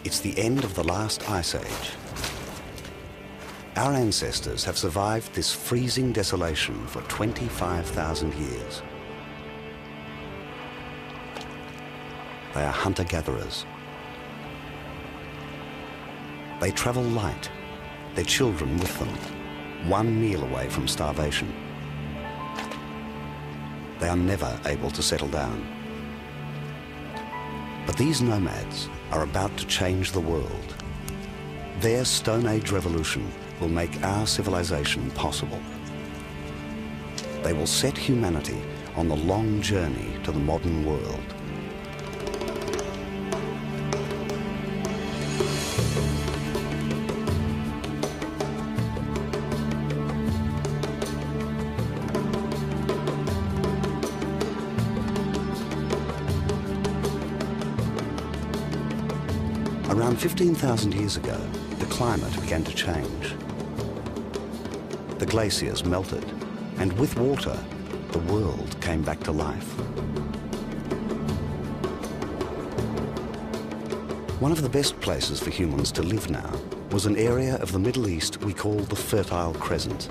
It's the end of the last ice age. Our ancestors have survived this freezing desolation for 25,000 years. They are hunter-gatherers. They travel light, their children with them, one meal away from starvation. They are never able to settle down. But these nomads are about to change the world. Their Stone Age revolution will make our civilization possible. They will set humanity on the long journey to the modern world. Around 15,000 years ago, the climate began to change. The glaciers melted, and with water, the world came back to life. One of the best places for humans to live now was an area of the Middle East we call the Fertile Crescent,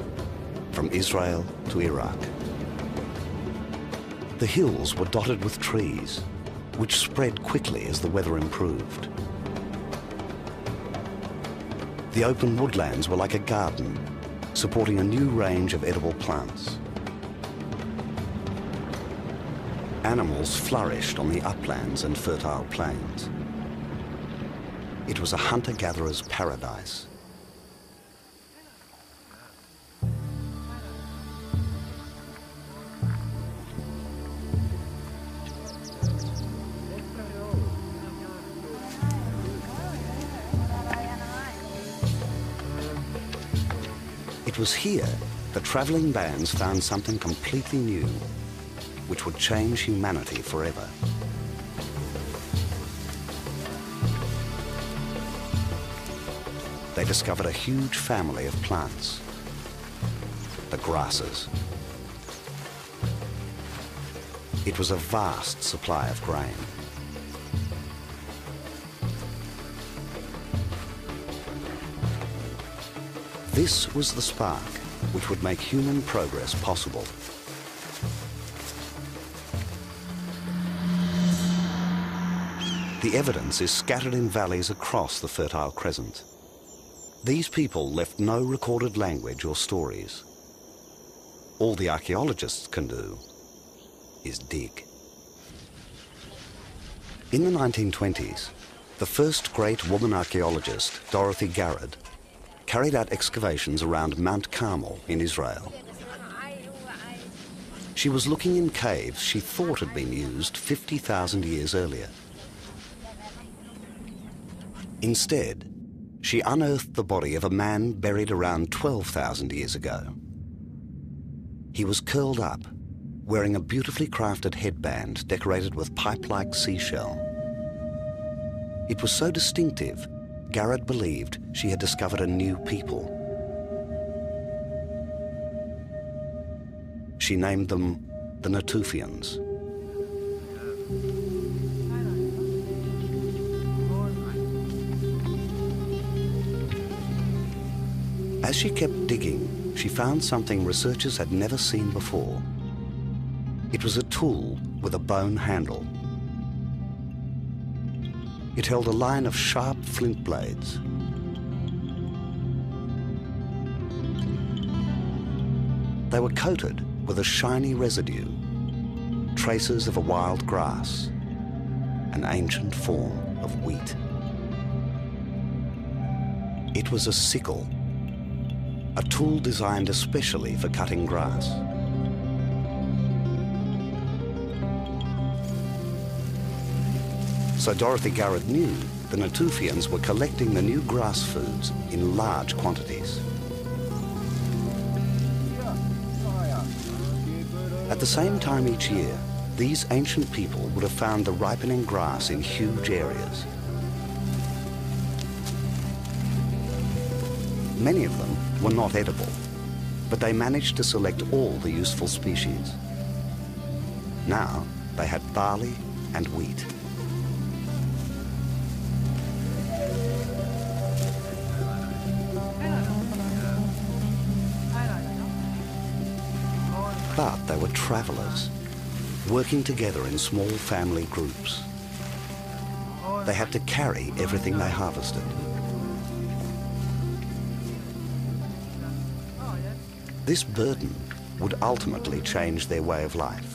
from Israel to Iraq. The hills were dotted with trees, which spread quickly as the weather improved. The open woodlands were like a garden, supporting a new range of edible plants. Animals flourished on the uplands and fertile plains. It was a hunter-gatherer's paradise. It was here that traveling bands found something completely new, which would change humanity forever. They discovered a huge family of plants, the grasses. It was a vast supply of grain. This was the spark which would make human progress possible. The evidence is scattered in valleys across the Fertile Crescent. These people left no recorded language or stories. All the archaeologists can do is dig. In the 1920s, the first great woman archaeologist, Dorothy Garrod, carried out excavations around Mount Carmel in Israel. She was looking in caves she thought had been used 50,000 years earlier. Instead, she unearthed the body of a man buried around 12,000 years ago. He was curled up, wearing a beautifully crafted headband decorated with pipe-like seashell. It was so distinctive, Garrod believed she had discovered a new people. She named them the Natufians. As she kept digging, she found something researchers had never seen before. It was a tool with a bone handle. It held a line of sharp flint blades. They were coated with a shiny residue, traces of a wild grass, an ancient form of wheat. It was a sickle, a tool designed especially for cutting grass. So Dorothy Garrod knew the Natufians were collecting the new grass foods in large quantities. At the same time each year, these ancient people would have found the ripening grass in huge areas. Many of them were not edible, but they managed to select all the useful species. Now they had barley and wheat. But they were travellers, working together in small family groups. They had to carry everything they harvested. This burden would ultimately change their way of life.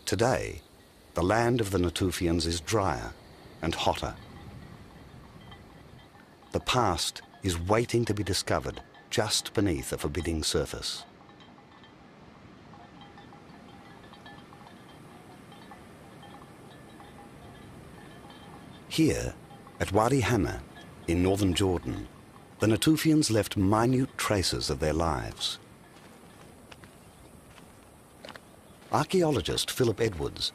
Today, the land of the Natufians is drier and hotter. The past is waiting to be discovered just beneath a forbidding surface. Here, at Wadi Hamma, in northern Jordan, the Natufians left minute traces of their lives. Archaeologist Philip Edwards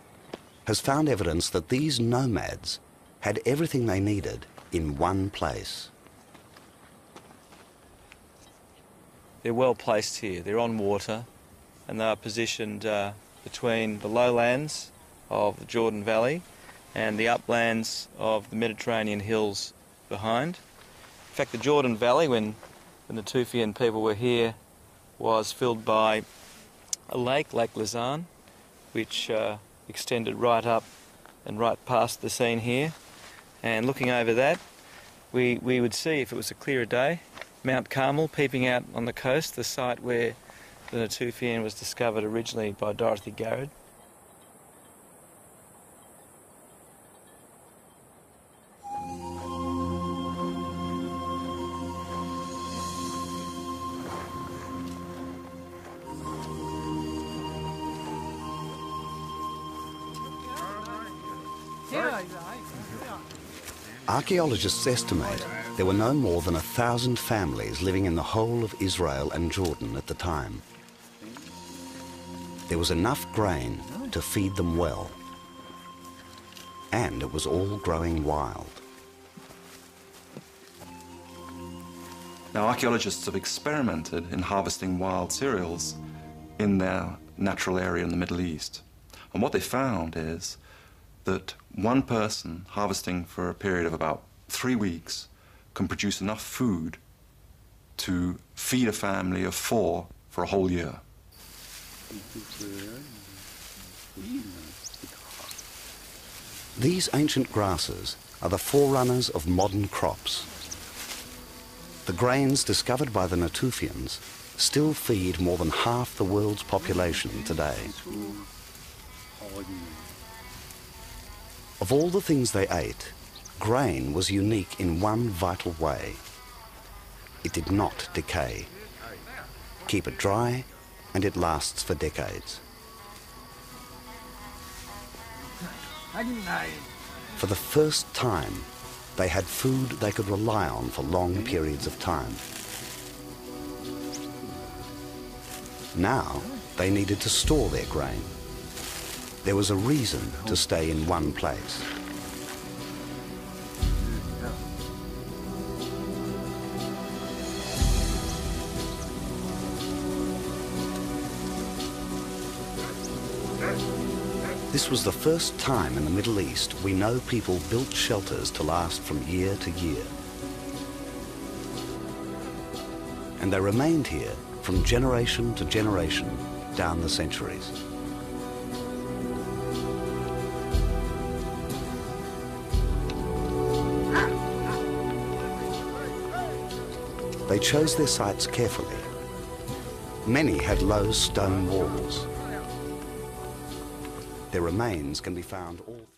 has found evidence that these nomads had everything they needed in one place. They're well placed here. They're on water and they are positioned between the lowlands of the Jordan Valley and the uplands of the Mediterranean hills behind. In fact, the Jordan Valley, when the Natufian people were here, was filled by a lake, Lake Luzan, which extended right up and right past the scene here. And looking over that, we would see, if it was a clearer day, Mount Carmel peeping out on the coast, the site where the Natufian was discovered originally by Dorothy Garrod. Archaeologists estimate there were no more than 1,000 families living in the whole of Israel and Jordan at the time. There was enough grain to feed them well, and it was all growing wild. Now, archaeologists have experimented in harvesting wild cereals in their natural area in the Middle East. And what they found is that one person harvesting for a period of about 3 weeks can produce enough food to feed a family of 4 for a whole year. These ancient grasses are the forerunners of modern crops. The grains discovered by the Natufians still feed more than half the world's population today. Of all the things they ate, grain was unique in one vital way. It did not decay. Keep it dry, and it lasts for decades. For the first time, they had food they could rely on for long periods of time. Now, they needed to store their grain. There was a reason to stay in one place. This was the first time in the Middle East we know people built shelters to last from year to year. And they remained here from generation to generation down the centuries. They chose their sites carefully. Many had low stone walls. Their remains can be found all